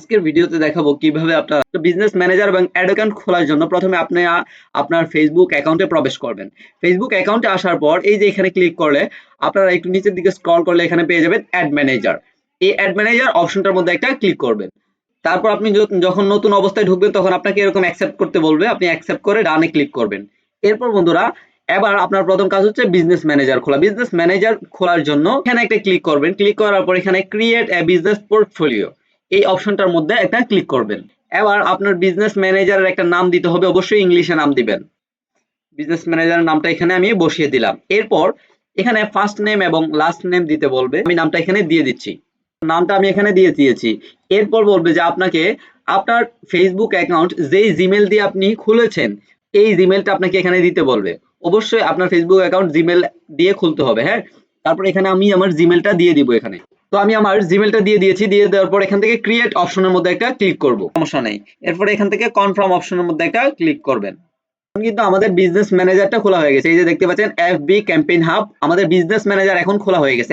আজকের ভিডিওতে দেখাবো কিভাবে আপনার বিজনেস ম্যানেজার এবং অ্যাড অ্যাকাউন্ট খোলার জন্য প্রথমে আপনি আপনার ফেসবুক অ্যাকাউন্টে প্রবেশ করবেন। ফেসবুক অ্যাকাউন্টে আসার পর এই যে এখানে ক্লিক করলে আপনারা একটু নিচের দিকে স্ক্রল করলে এখানে পেয়ে যাবেন অ্যাড ম্যানেজার। এই অ্যাড ম্যানেজার অপশনটার মধ্যে একটা ক্লিক করবেন। তারপর আপনি যখন নতুন অবস্থায় ঢুকবেন তখন আপনাকে এরকম অ্যাকসেপ্ট করতে বলবে, আপনি অ্যাকসেপ্ট করে ডানে ক্লিক করবেন। এরপর বন্ধুরা এবার আপনার প্রথম কাজ হচ্ছে বিজনেস ম্যানেজার খোলা। বিজনেস ম্যানেজার খোলার জন্য এখানে একটা ক্লিক করবেন। ক্লিক করার পর এখানে ক্রিয়েট এ বিজনেস পোর্টফোলিও এই অপশনটার মধ্যে একটা ক্লিক করবেন। এবার আপনার বিজনেস ম্যানেজারের একটা নাম দিতে হবে, অবশ্যই ইংলিশে নাম দিবেন। বিজনেস ম্যানেজারের নামটা এখানে আমি বসিয়ে দিলাম। এরপর এখানে ফার্স্ট নেম এবং লাস্ট নেম দিতে বলবে, আমি নামটা এখানে দিয়ে দিচ্ছি। নামটা আমি এখানে দিয়ে দিয়েছি। এরপর বলবে যে আপনাকে আপনার ফেসবুক অ্যাকাউন্ট যেই জিমেল দিয়ে আপনি খুলেছেন এই জিমেলটা আপনাকে এখানে দিতে বলবে। অবশ্যই আপনার ফেসবুক অ্যাকাউন্ট জিমেল দিয়ে খুলতে হবে, হ্যাঁ। তারপর এখানে আমি আমার জিমেলটা দিয়ে দিব এখানে। তো আমি আমার জিমেলটা দিয়ে দিয়েছি। দিয়ে দেওয়ার পর এখান থেকে ক্রিয়েট অপশনের মধ্যে একটা ক্লিক করব, সমস্যা নেই। এরপর এখান থেকে কনফার্ম অপশনের মধ্যে একটা ক্লিক করবেন। এখন কিন্তু আমাদের বিজনেস ম্যানেজারটা খোলা হয়ে গেছে। এই যে দেখতে পাচ্ছেন এফবি ক্যাম্পেইন হাব, আমাদের বিজনেস ম্যানেজার এখন খোলা হয়ে গেছে।